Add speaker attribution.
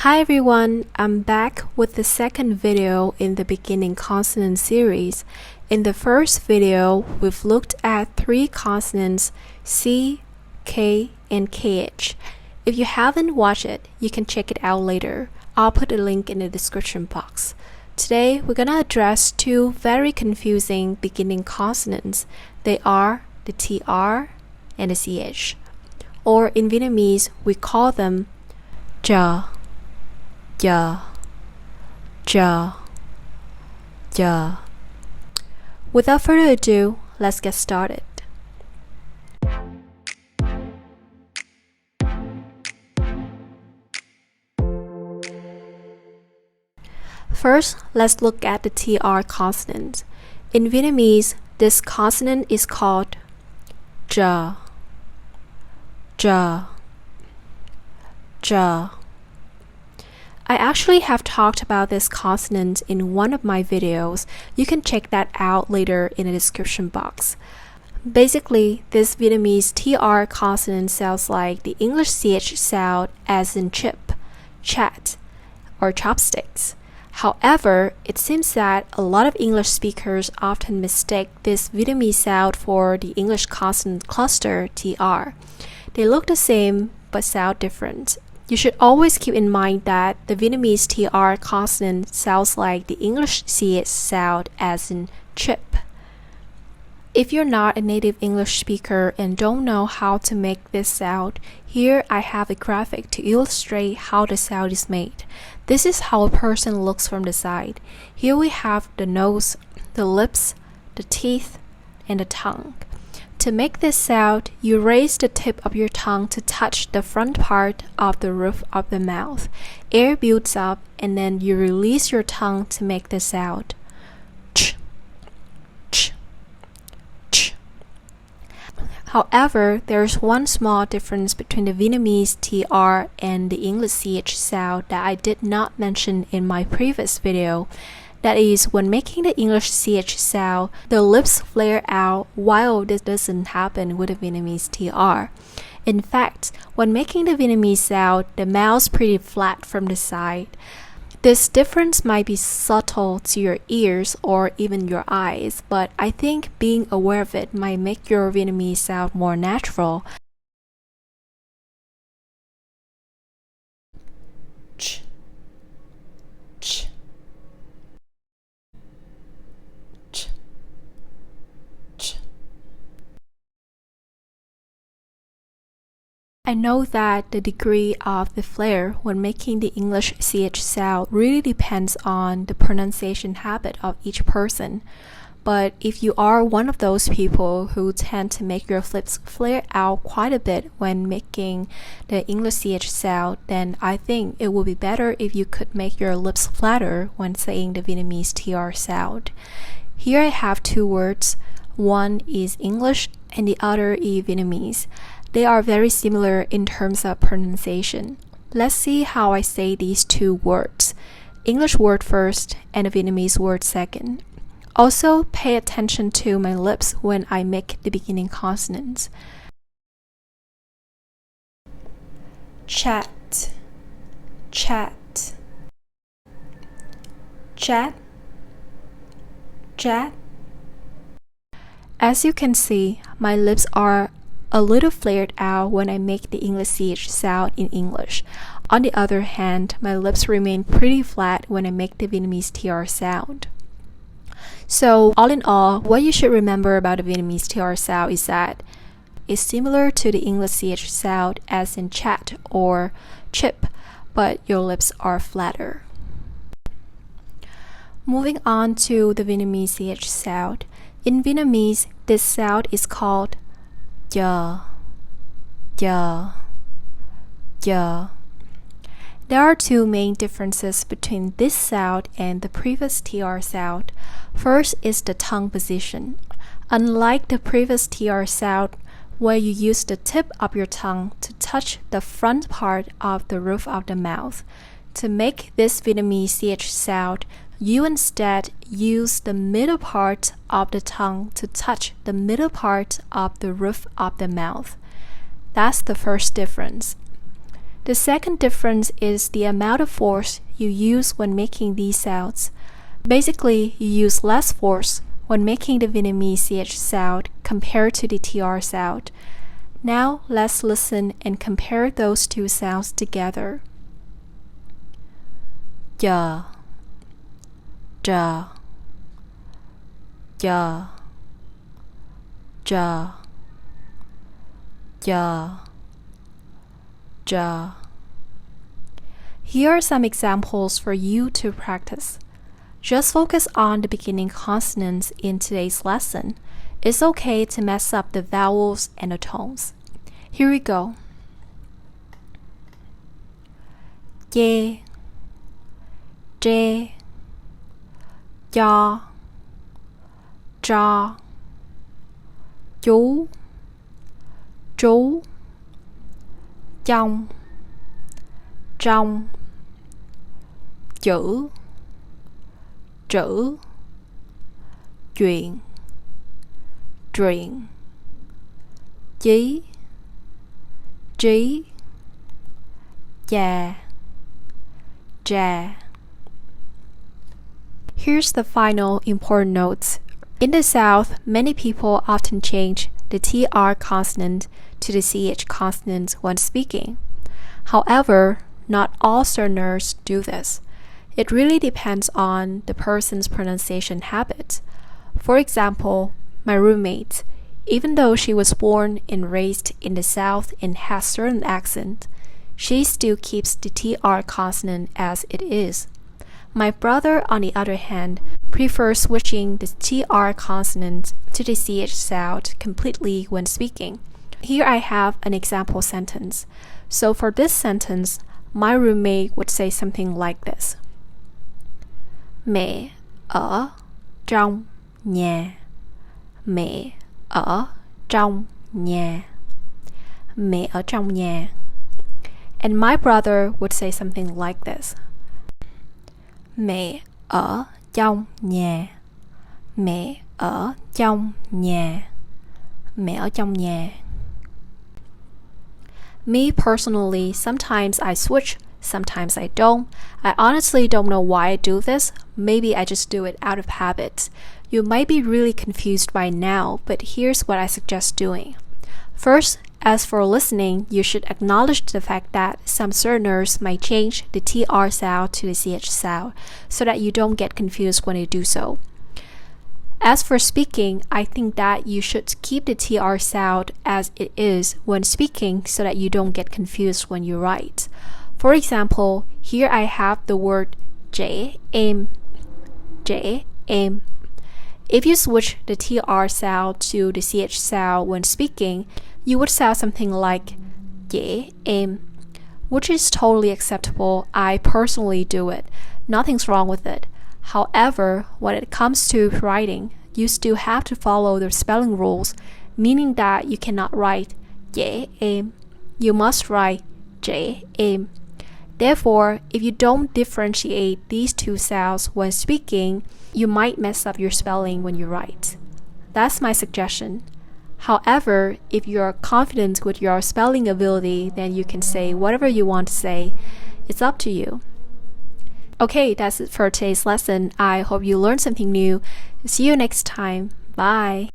Speaker 1: Hi everyone, I'm back with the second video in the beginning consonant series. In the first video, we've looked at three consonants C, K, and KH. If you haven't watched it, you can check it out later. I'll put a link in the description box. Today, we're gonna address two very confusing beginning consonants. They are the TR and the CH. Or in Vietnamese, we call them ja. Ja, ja, ja. Without further ado, let's get started. First, let's look at the TR consonant. In Vietnamese, this consonant is called ja, ja, ja. I actually have talked about this consonant in one of my videos. You can check that out later in the description box. Basically, this Vietnamese TR consonant sounds like the English CH sound as in chip, chat, or chopsticks. However, it seems that a lot of English speakers often mistake this Vietnamese sound for the English consonant cluster TR. They look the same but sound different. You should always keep in mind that the Vietnamese TR consonant sounds like the English CH sound as in chip. If you're not a native English speaker and don't know how to make this sound, here I have a graphic to illustrate how the sound is made. This is how a person looks from the side. Here we have the nose, the lips, the teeth, and the tongue. To make this sound, you raise the tip of your tongue to touch the front part of the roof of the mouth. Air builds up and then you release your tongue to make the sound. Ch, ch, ch. However, there's one small difference between the Vietnamese TR and the English CH sound that I did not mention in my previous video. That is, when making the English CH sound, the lips flare out, while this doesn't happen with the Vietnamese TR. In fact, when making the Vietnamese sound, the mouth's pretty flat from the side. This difference might be subtle to your ears or even your eyes, but I think being aware of it might make your Vietnamese sound more natural. Ch, ch. I know that the degree of the flare when making the English CH sound really depends on the pronunciation habit of each person. But if you are one of those people who tend to make your lips flare out quite a bit when making the English CH sound, then I think it would be better if you could make your lips flatter when saying the Vietnamese TR sound. Here I have two words. One is English and the other is Vietnamese. They are very similar in terms of pronunciation. Let's see how I say these two words. English word first and the Vietnamese word second. Also, pay attention to my lips when I make the beginning consonants. Chat, chat, chat, chat. As you can see, my lips are a little flared out when I make the English CH sound in English. On the other hand, my lips remain pretty flat when I make the Vietnamese TR sound. So, all in all, what you should remember about the Vietnamese TR sound is that it's similar to the English CH sound as in chat or chip, but your lips are flatter. Moving on to the Vietnamese CH sound. In Vietnamese, this sound is called ja, ja, ja. There are two main differences between this sound and the previous TR sound. First is the tongue position. Unlike the previous TR sound, where you use the tip of your tongue to touch the front part of the roof of the mouth, to make this Vietnamese CH sound, you instead use the middle part of the tongue to touch the middle part of the roof of the mouth. That's the first difference. The second difference is the amount of force you use when making these sounds. Basically, you use less force when making the Vietnamese CH sound compared to the TR sound. Now let's listen and compare those two sounds together. Ja, ja, ja, ja, ja, ja. Here are some examples for you to practice. Just focus on the beginning consonants in today's lesson. It's okay to mess up the vowels and the tones. Here we go. Yeah, J, ja, ja, chú, chú, trong, trong, chữ, chữ, chuyện, truyện, chí, trí, già, già. Here's the final important notes. In the South, many people often change the TR consonant to the CH consonant when speaking. However, not all Southerners do this. It really depends on the person's pronunciation habit. For example, my roommate, even though she was born and raised in the South and has certain accent, she still keeps the TR consonant as it is. My brother, on the other hand, prefers switching the TR consonant to the CH sound completely when speaking. Here I have an example sentence. So for this sentence, my roommate would say something like this. Mẹ ở trong nhà. Mẹ ở trong nhà. Mẹ ở trong nhà. And my brother would say something like this. Mẹ ở trong nhà. Mẹ ở trong nhà. Mẹ ở trong nhà. Me personally, sometimes I switch, sometimes I don't. I honestly don't know why I do this. Maybe I just do it out of habit. You might be really confused by now, but here's what I suggest doing. First, as for listening, you should acknowledge the fact that some Southerners might change the TR sound to the CH sound so that you don't get confused when you do so. As for speaking, I think that you should keep the TR sound as it is when speaking so that you don't get confused when you write. For example, here I have the word trẻ em. Trẻ em. If you switch the TR sound to the CH sound when speaking, you would sound something like trẻ em, which is totally acceptable. I personally do it. Nothing's wrong with it. However, when it comes to writing, you still have to follow the spelling rules, meaning that you cannot write trẻ em. You must write trẻ em. Therefore, if you don't differentiate these two sounds when speaking, you might mess up your spelling when you write. That's my suggestion. However, if you are confident with your spelling ability, then you can say whatever you want to say. It's up to you. Okay, that's it for today's lesson. I hope you learned something new. See you next time. Bye.